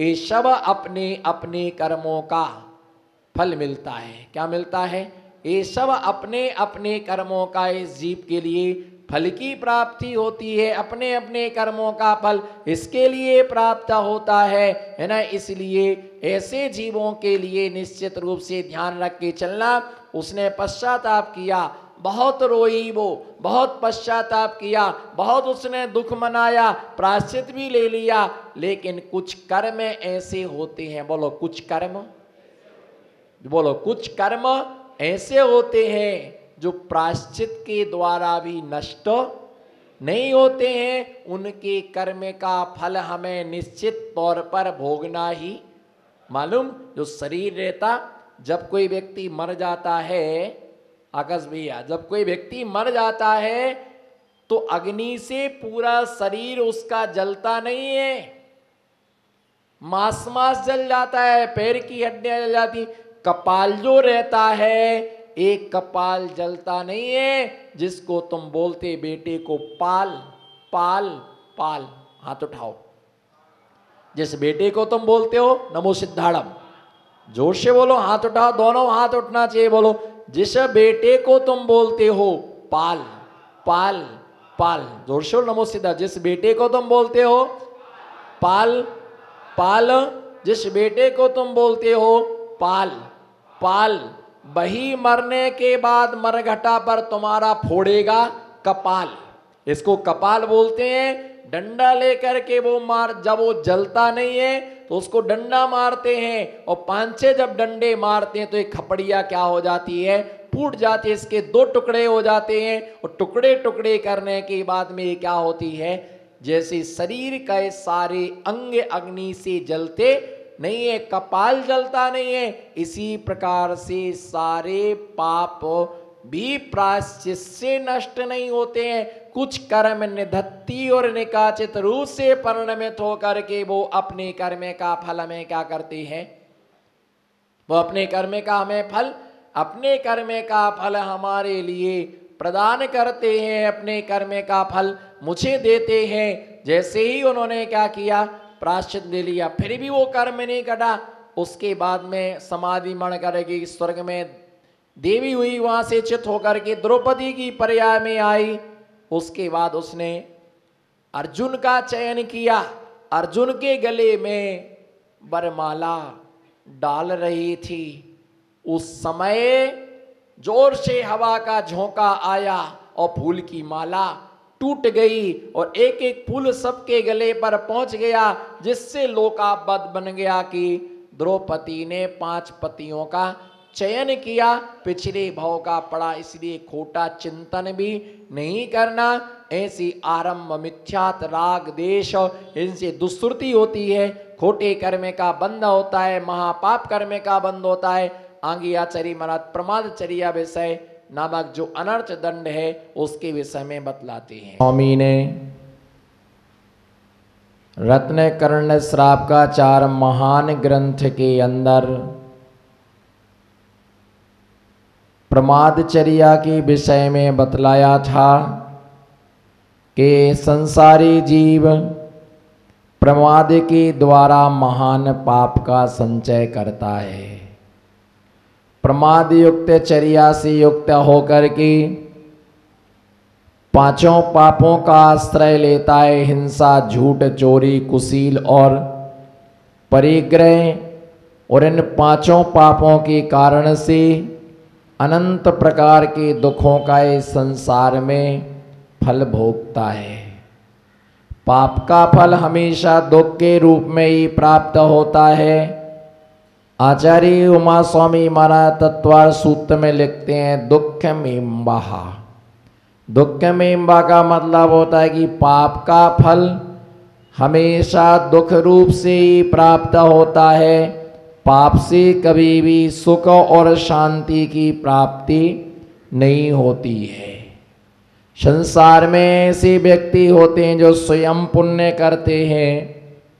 ये सब अपने अपने कर्मों का फल मिलता है। क्या मिलता है? ये सब अपने अपने कर्मों का इस जीव के लिए फल की प्राप्ति होती है। अपने अपने कर्मों का फल इसके लिए प्राप्त होता है ना। इसलिए ऐसे जीवों के लिए निश्चित रूप से ध्यान रख के चलना। उसने पश्चाताप किया, बहुत रोई, वो बहुत पश्चाताप किया, बहुत उसने दुख मनाया, प्रायश्चित भी ले लिया, लेकिन कुछ कर्म ऐसे होते हैं, बोलो कुछ कर्म, बोलो कुछ कर्म ऐसे होते हैं जो प्रायश्चित के द्वारा भी नष्ट नहीं होते हैं। उनके कर्म का फल हमें निश्चित तौर पर भोगना ही मालूम। जो शरीर रहता, जब कोई व्यक्ति मर जाता है, आकाश भैया, जब कोई व्यक्ति मर जाता है तो अग्नि से पूरा शरीर उसका जलता नहीं है, मांस मांस जल जाता है, पैर की हड्डियां जल जाती, कपाल जो रहता है एक कपाल जलता नहीं है। जिसको तुम बोलते बेटे को पाल पाल पाल, हाथ उठाओ। जिस बेटे को तुम बोलते हो, नमो सिद्धाड़म, जोर से बोलो, हाथ उठाओ, दोनों हाथ उठना चाहिए, बोलो। जिस बेटे को तुम बोलते हो पाल पाल पाल, जोर से नमो सिद्धा। जिस बेटे को तुम बोलते हो पाल पाल, जिस बेटे को तुम बोलते हो पाल पाल, वही मरने के बाद मरघटा पर तुम्हारा फोड़ेगा कपाल। इसको कपाल बोलते हैं। डंडा लेकर के वो मार, जब वो जलता नहीं है तो उसको डंडा मारते हैं, और 5-6 जब डंडे मारते हैं तो एक खपड़िया क्या हो जाती है, फूट जाती है, इसके 2 टुकड़े हो जाते हैं। और टुकड़े टुकड़े करने के बाद में ये क्या होती है, जैसे शरीर का सारे अंग अग्नि से जलते नहीं है, कपाल जलता नहीं है, इसी प्रकार से सारे पाप भी प्रायश्चित से नष्ट नहीं होते हैं। कुछ कर्म निधत्ती और निकाचित रूप से परिणमित होकर के वो अपने कर्म का फल हमें क्या करते हैं, वो अपने कर्म का हमें फल, अपने कर्म का फल हमारे लिए प्रदान करते हैं, अपने कर्म का फल मुझे देते हैं। जैसे ही उन्होंने क्या किया, प्रायश्चित ले लिया, फिर भी वो कर्म नहीं कटा, उसके बाद में समाधि मण करके स्वर्ग में देवी हुई, वहां से चित होकर के द्रौपदी की पर्याय में आई। उसके बाद उसने अर्जुन का चयन किया, अर्जुन के गले में वरमाला डाल रही थी। उस समय जोर से हवा का झोंका आया और फूल की माला टूट गई, और एक एक फूल सबके गले पर पहुंच गया, जिससे लोकाबद्ध बन गया कि द्रौपदी ने 5 पतियों का चयन किया, पिछले भाव का पड़ा। इसलिए खोटा चिंतन भी नहीं करना। ऐसी आरंभ मिथ्यात राग देश, इनसे दुष्श्रुति होती है, खोटे कर्म का बंध होता है, महापाप कर्म का बंध होता है। आगे आचार्य महाराज प्रमादचर्या विषय नामक जो अनर्थ दंड है उसके विषय में बतलाते हैं। स्वामी ने रत्न कर्ण श्राप का 4 महान ग्रंथ के अंदर प्रमादचर्या के विषय में बतलाया था कि संसारी जीव प्रमाद के द्वारा महान पाप का संचय करता है। प्रमाद युक्त चर्या से युक्त होकर के 5 पापों का आश्रय लेता है, हिंसा, झूठ, चोरी, कुशील और परिग्रह। और इन 5 पापों के कारण से अनंत प्रकार के दुखों का इस संसार में फल भोगता है। पाप का फल हमेशा दुख के रूप में ही प्राप्त होता है। आचार्य उमा स्वामी महाराज तत्वार सूत्र में लिखते हैं, दुख मेम्बा। दुख मेम्बा का मतलब होता है कि पाप का फल हमेशा दुख रूप से ही प्राप्त होता है। पाप से कभी भी सुख और शांति की प्राप्ति नहीं होती है। संसार में ऐसे व्यक्ति होते हैं जो स्वयं पुण्य करते हैं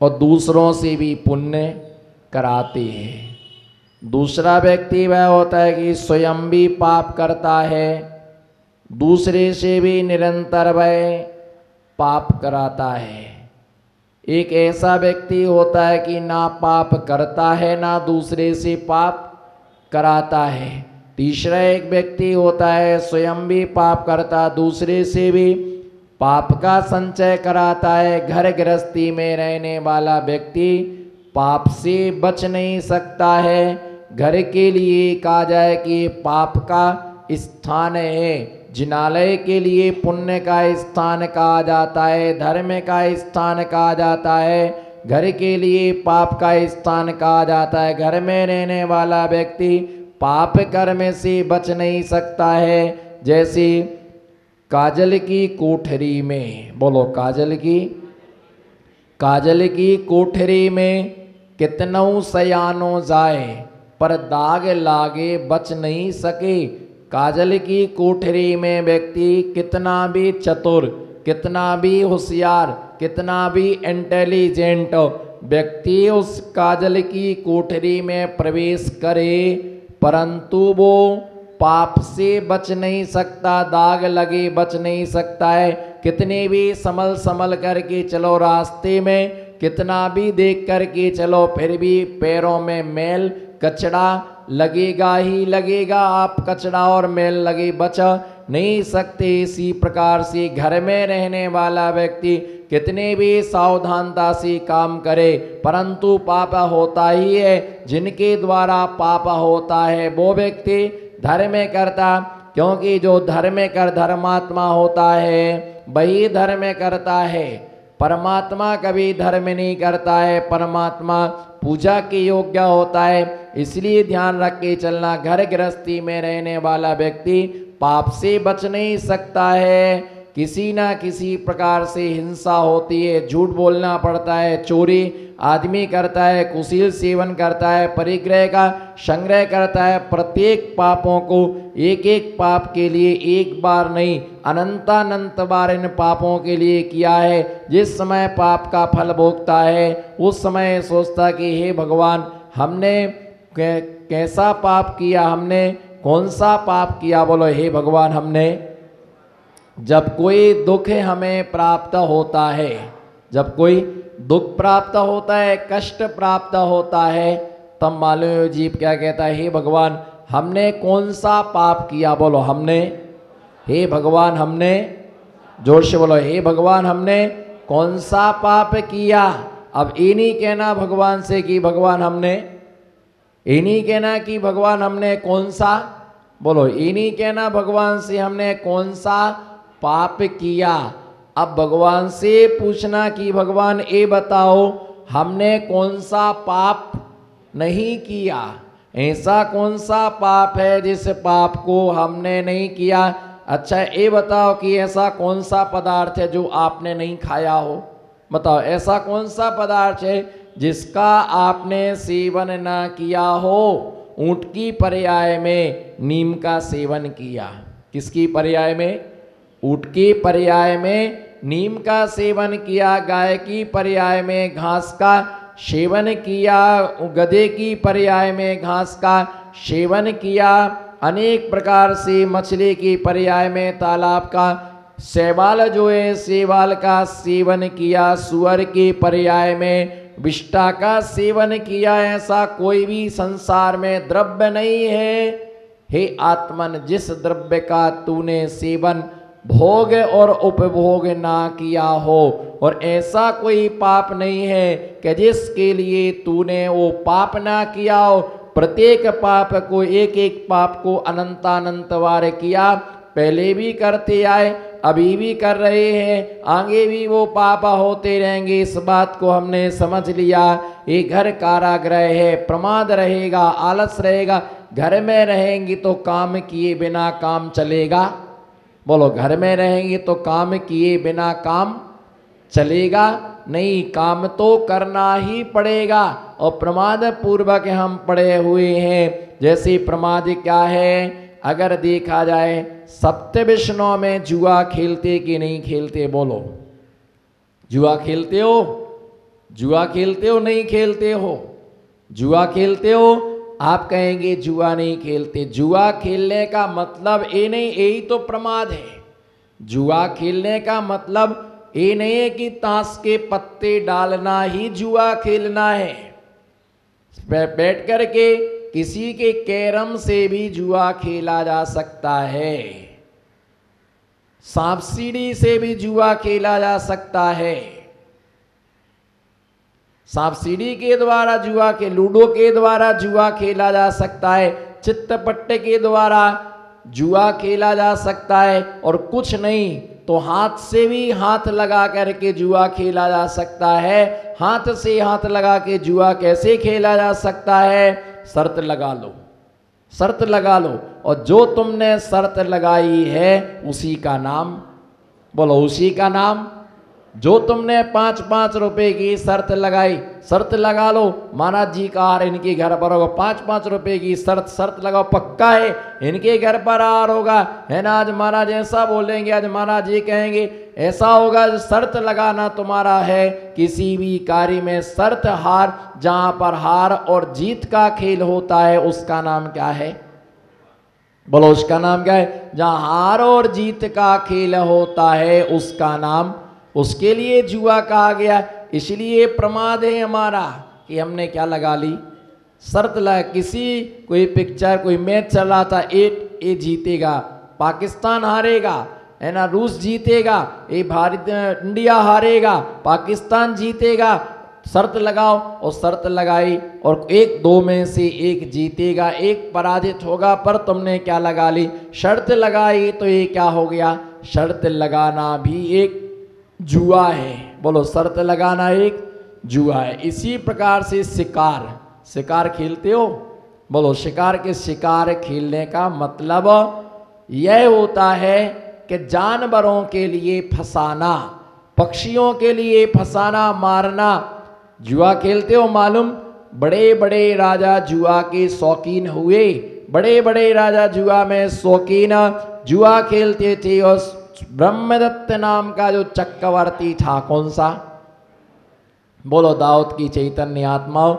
और दूसरों से भी पुण्य कराते हैं। दूसरा व्यक्ति वह होता है कि स्वयं भी पाप करता है, दूसरे से भी निरंतर वह पाप कराता है। एक ऐसा व्यक्ति होता है कि ना पाप करता है ना दूसरे से पाप कराता है। तीसरा एक व्यक्ति होता है स्वयं भी पाप करता, दूसरे से भी पाप का संचय कराता है। घर गृहस्थी में रहने वाला व्यक्ति पाप से बच नहीं सकता है। घर के लिए कहा जाए कि पाप का स्थान है, जिनालय के लिए पुण्य का स्थान कहा जाता है, धर्म का स्थान कहा जाता है, घर के लिए पाप का स्थान कहा जाता है। घर में रहने वाला व्यक्ति पाप कर्म से बच नहीं सकता है। जैसे काजल की कोठरी में, बोलो काजल की कोठरी में कितनों सयानो जाए पर दाग लागे बच नहीं सके। काजल की कोठरी में व्यक्ति कितना भी चतुर, कितना भी होशियार, कितना भी इंटेलिजेंट व्यक्ति उस काजल की कोठरी में प्रवेश करे, परंतु वो पाप से बच नहीं सकता, दाग लगे बच नहीं सकता है। कितने भी संभल करके चलो रास्ते में, कितना भी देख करके चलो, फिर भी पैरों में मैल कचड़ा लगेगा ही लगेगा। आप कचड़ा और मैल लगे बच नहीं सकते। इसी प्रकार से घर में रहने वाला व्यक्ति कितने भी सावधानता से काम करे, परंतु पाप होता ही है। जिनके द्वारा पाप होता है वो व्यक्ति धर्म करता, क्योंकि जो धर्म कर धर्मात्मा होता है वही धर्म करता है। परमात्मा कभी धर्म नहीं करता है, परमात्मा पूजा के योग्य होता है। इसलिए ध्यान रख के चलना, घर गृहस्थी में रहने वाला व्यक्ति पाप से बच नहीं सकता है। किसी ना किसी प्रकार से हिंसा होती है, झूठ बोलना पड़ता है, चोरी आदमी करता है, कुशील सेवन करता है, परिग्रह का संग्रह करता है। प्रत्येक पापों को एक एक पाप के लिए एक बार नहीं अनंतानंत बार इन पापों के लिए किया है। जिस समय पाप का फल भोगता है उस समय सोचता कि हे भगवान हमने कैसा पाप किया, हमने कौन सा पाप किया। बोलो हे भगवान हमने। जब कोई दुख हमें प्राप्त होता है, जब कोई दुख प्राप्त होता है, कष्ट प्राप्त होता है, तब मालूम जीव क्या कहता है, हे भगवान हमने कौन सा पाप किया। बोलो हमने, हे भगवान हमने, जोर से बोलो हे भगवान हमने कौन सा पाप किया। अब ये नहीं कहना भगवान से कि भगवान हमने, ये नहीं कहना कि भगवान हमने कौन सा, बोलो ये नहीं कहना भगवान से हमने कौन सा पाप किया। अब भगवान से पूछना कि भगवान ये बताओ हमने कौन सा पाप नहीं किया, ऐसा कौन सा पाप है जिस पाप को हमने नहीं किया। अच्छा ये बताओ कि ऐसा कौन सा पदार्थ है जो आपने नहीं खाया हो, बताओ ऐसा कौन सा पदार्थ है जिसका आपने सेवन ना किया हो। ऊंट की पर्याय में नीम का सेवन किया, किसकी पर्याय में, ऊंट की पर्याय में नीम का सेवन किया, गाय की पर्याय में घास का सेवन किया, गधे की पर्याय में घास का सेवन किया, अनेक प्रकार से मछली की पर्याय में तालाब का शैवाल जो है शैवाल का सेवन किया, सुअर की पर्याय में विष्ठा का सेवन किया। ऐसा कोई भी संसार में द्रव्य नहीं है हे आत्मन जिस द्रव्य का तूने सेवन भोग और उपभोग ना किया हो, और ऐसा कोई पाप नहीं है कि जिसके लिए तूने वो पाप ना किया हो। प्रत्येक पाप को एक एक पाप को अनंतानंत बार किया, पहले भी करते आए, अभी भी कर रहे हैं, आगे भी वो पाप होते रहेंगे। इस बात को हमने समझ लिया। ये घर कारागृह है, प्रमाद रहेगा, आलस रहेगा। घर में रहेंगी तो काम किए बिना काम चलेगा, बोलो घर में रहेंगे तो काम किए बिना काम चलेगा नहीं, काम तो करना ही पड़ेगा। और प्रमाद पूर्वक हम पड़े हुए हैं। जैसे प्रमाद क्या है, अगर देखा जाए सप्त विष्णु में जुआ खेलते कि नहीं खेलते, बोलो जुआ खेलते हो, जुआ खेलते हो नहीं खेलते हो, जुआ खेलते हो। आप कहेंगे जुआ नहीं खेलते, जुआ खेलने का मतलब ये नहीं, यही तो प्रमाद है। जुआ खेलने का मतलब ये नहीं है कि ताश के पत्ते डालना ही जुआ खेलना है। बैठ कर के किसी के कैरम से भी जुआ खेला जा सकता है, सांप सीढ़ी से भी जुआ खेला जा सकता है, सांप सीढ़ी के द्वारा जुआ के, लूडो के द्वारा जुआ खेला जा सकता है, चित्तपट्टे के द्वारा जुआ खेला जा सकता है, और कुछ नहीं तो हाथ से भी हाथ लगा करके जुआ खेला जा सकता है। हाथ से हाथ लगा के जुआ कैसे खेला जा सकता है? शर्त लगा लो, शर्त लगा लो, और जो तुमने शर्त लगाई है उसी का नाम, बोलो उसी का नाम। जो तुमने 5-5 रुपए की शर्त लगाई, शर्त लगा लो, महाराज जी का हार इनके घर पर होगा, 5-5 रुपए की शर्त लगाओ, पक्का है इनके घर पर हार होगा, है ना। आज महाराज ऐसा बोलेंगे, आज महाराज ये कहेंगे, ऐसा होगा। शर्त लगाना तुम्हारा है किसी भी कार्य में, शर्त हार, जहां पर हार और जीत का खेल होता है उसका नाम क्या है? बोलो उसका नाम क्या है? जहां हार और जीत का खेल होता है उसका नाम, उसके लिए जुआ कहा गया। इसलिए प्रमाद है हमारा कि हमने क्या लगा ली? शर्त लगा। किसी कोई पिक्चर, कोई मैच चल रहा था, ए जीतेगा, पाकिस्तान हारेगा, है ना, रूस जीतेगा, ये भारत इंडिया हारेगा, पाकिस्तान जीतेगा, शर्त लगाओ, और शर्त लगाई, और 1-2 में से एक जीतेगा, एक पराजित होगा, पर तुमने क्या लगा ली? शर्त लगाई। तो ये क्या हो गया? शर्त लगाना भी एक जुआ है। बोलो शर्त लगाना एक जुआ है। इसी प्रकार से शिकार खेलते हो? बोलो शिकार खेलने का मतलब यह होता है कि जानवरों के लिए फंसाना, पक्षियों के लिए फंसाना, मारना। जुआ खेलते हो मालूम? बड़े बड़े राजा जुआ के शौकीन हुए, बड़े बड़े राजा जुआ में शौकीन, जुआ खेलते थे। और ब्रह्मदत्त नाम का जो चक्रवर्ती था, कौन सा? बोलो दाऊद की चैतन्य आत्माओं,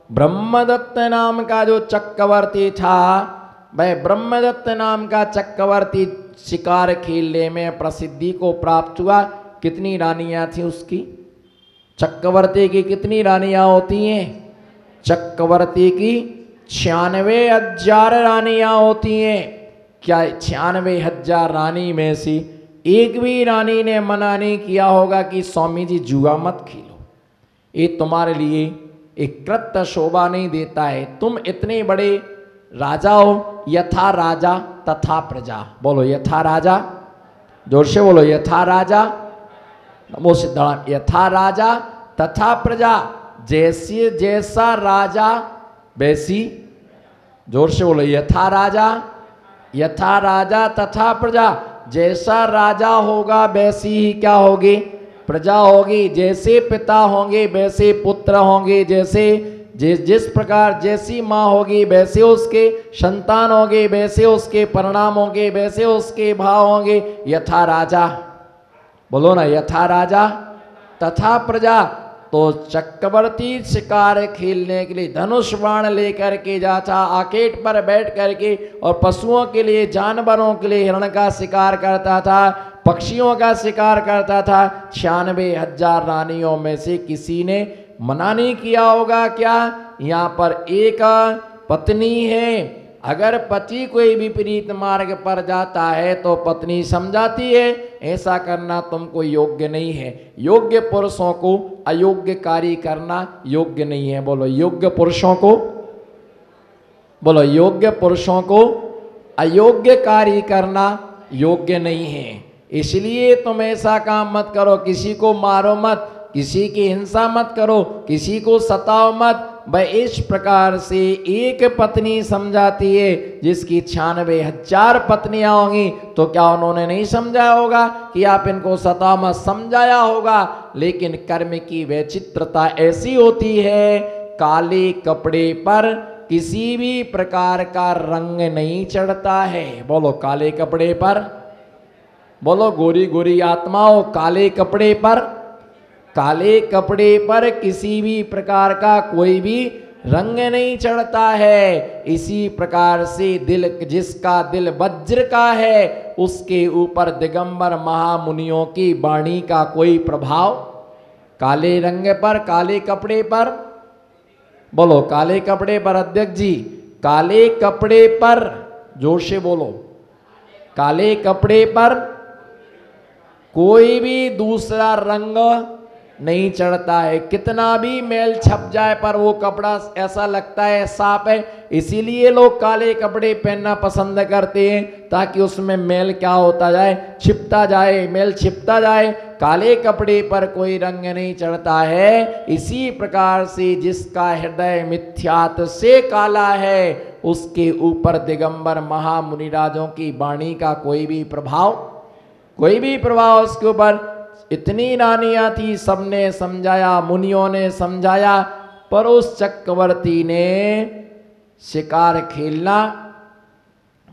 ब्रह्मदत्त नाम का जो चक्रवर्ती था, वह ब्रह्मदत्त नाम का चक्रवर्ती शिकार खेलने में प्रसिद्धि को प्राप्त हुआ। कितनी रानियां थी उसकी? चक्रवर्ती की कितनी रानियां होती हैं? चक्रवर्ती की 96,000 रानियां होती हैं। क्या 96,000 रानी में से एक भी रानी ने मना नहीं किया होगा कि स्वामी जी जुआ मत खेलो, ये तुम्हारे लिए एक कृत्य शोभा नहीं देता है, तुम इतने बड़े राजा हो, यथा राजा तथा प्रजा। बोलो यथा राजा, जोर से बोलो यथा राजा, नमो सिद्धार्थ। यथा राजा तथा प्रजा, जैसी जैसा राजा वैसी, जोर से बोलो यथा राजा तथा प्रजा, जैसा राजा होगा वैसी ही क्या होगी? प्रजा होगी। जैसे पिता होंगे वैसे पुत्र होंगे, जैसे जिस प्रकार जैसी माँ होगी वैसे उसके संतान होंगे, वैसे उसके परिणाम होंगे, वैसे उसके भाव होंगे। यथा राजा, बोलो ना, यथा राजा तथा प्रजा। तो चक्रवर्ती शिकार खेलने के लिए धनुष बाण लेकर के जाता, आकेट पर बैठ करके, और पशुओं के लिए, जानवरों के लिए हिरण का शिकार करता था, पक्षियों का शिकार करता था। 96,000 रानियों में से किसी ने मना नहीं किया होगा। क्या यहाँ पर एक पत्नी है, अगर पति कोई विपरीत मार्ग पर जाता है तो पत्नी समझाती है ऐसा करना तुमको योग्य नहीं है। योग्य पुरुषों को अयोग्य कार्य करना योग्य नहीं है। बोलो योग्य पुरुषों को, बोलो योग्य पुरुषों को अयोग्य कार्य करना योग्य नहीं है। इसलिए तुम ऐसा काम मत करो, किसी को मारो मत, किसी की हिंसा मत करो, किसी को सताओ मत। वह इस प्रकार से एक पत्नी समझाती है, जिसकी 96,000 पत्नियां होंगी, तो क्या उन्होंने नहीं समझाया होगा कि आप इनको सताओ मत? समझाया होगा, लेकिन कर्म की वैचित्रता ऐसी होती है, काले कपड़े पर किसी भी प्रकार का रंग नहीं चढ़ता है। बोलो काले कपड़े पर, बोलो गोरी गोरी आत्माओं, काले कपड़े पर, काले कपड़े पर किसी भी प्रकार का कोई भी रंग नहीं चढ़ता है। इसी प्रकार से दिल, जिसका दिल वज्र का है, उसके ऊपर दिगंबर महामुनियों की वाणी का कोई प्रभाव। काले रंग पर, काले कपड़े पर, बोलो काले कपड़े पर अध्यक्ष जी, काले कपड़े पर, जोर से बोलो, काले कपड़े पर कोई भी दूसरा रंग नहीं चढ़ता है। कितना भी मैल छप जाए पर वो कपड़ा ऐसा लगता है साफ है। इसीलिए लोग काले कपड़े पहनना पसंद करते हैं, ताकि उसमें मैल क्या होता जाए, छिपता जाए, मैल छिपता जाए। काले कपड़े पर कोई रंग नहीं चढ़ता है। इसी प्रकार से जिसका हृदय मिथ्यात्व से काला है, उसके ऊपर दिगंबर महामुनिराजों की वाणी का कोई भी प्रभाव, कोई भी प्रभाव उसके ऊपर। इतनी नानियां थी, सबने समझाया, मुनियों ने समझाया, पर उस चक्रवर्ती ने शिकार खेलना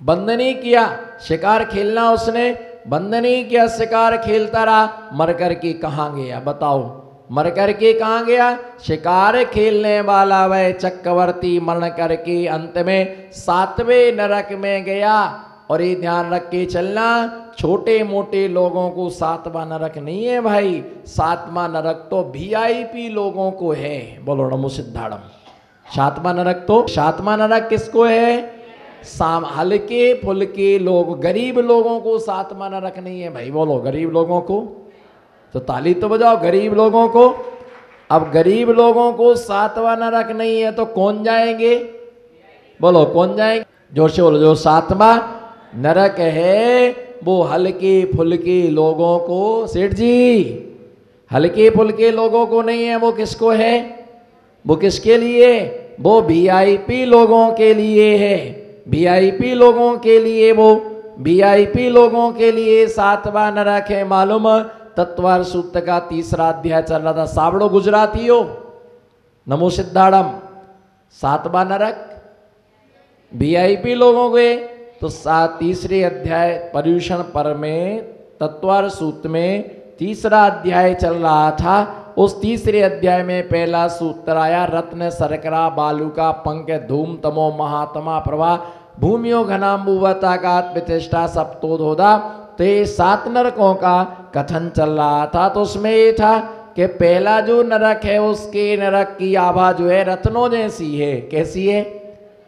बंद नहीं किया। शिकार खेलना उसने बंद नहीं किया, शिकार खेलता रहा। मर कर के कहाँ गया बताओ, मर कर के कहाँ गया? शिकार खेलने वाला वह चक्रवर्ती मरण करके अंत में 7वें नरक में गया। और ये ध्यान रख के चलना, छोटे मोटे लोगों को 7वां नरक नहीं है भाई, 7वां नरक तो VIP लोगों को है। बोलो नमो सिद्धाड़म। 7वां नरक तो, 7वां नरक किसको है? हल्के फुल्के लोग, गरीब लोगों को 7वां नरक नहीं है भाई। बोलो गरीब लोगों को, तो ताली तो बजाओ गरीब लोगों को। अब गरीब लोगों को 7वां नरक नहीं है तो कौन जाएंगे? बोलो कौन जाएंगे? जोर से बोलो। जो 7वां नरक है वो हल्के फुल्के लोगों को, सेठ जी, हल्के फुल्के लोगों को नहीं है। वो किसको है? वो किसके लिए? वो VIP लोगों के लिए है। VIP लोगों के लिए, वो VIP लोगों के लिए 7वां नरक है। मालूम, तत्वार सूक्त का 3रा अध्याय चल रहा था। सावड़ो गुजराती हो, नमो सिद्धाड़म। 7वां नरक VIP लोगों के, तो 3रे अध्याय पर्यूषण पर में तत्वार सूत्र में 3रा अध्याय चल रहा था। उस 3रे अध्याय में पहला सूत्र आया, रत्न सरकरा बालुका पंक धूम तमो महात्मा प्रभा भूमियो घनाम्बुवता का प्रतिष्ठा सप्तोधोदा। तो ये 7 नरकों का कथन चल रहा था। तो उसमें ये था कि पहला जो नरक है उसके नरक की आभा जो है रत्नों जैसी है। कैसी है?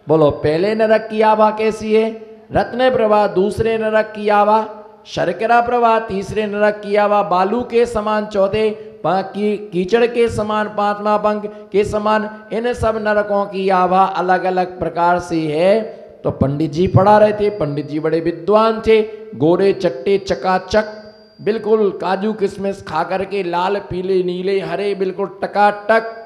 बोलो। पहले नरक की आभा कैसी है? रत्न प्रभा। दूसरे नरक की आभा शर्करा प्रभा। तीसरे नरक की आभा बालू के समान। चौथे कीचड़ के समान। 5वां पंख के समान। इन सब नरकों की आभा अलग अलग प्रकार से है। तो पंडित जी पढ़ा रहे थे। पंडित जी बड़े विद्वान थे, गोरे चट्टे चकाचक, बिल्कुल काजू किशमिश खा करके लाल पीले नीले हरे बिल्कुल टकाटक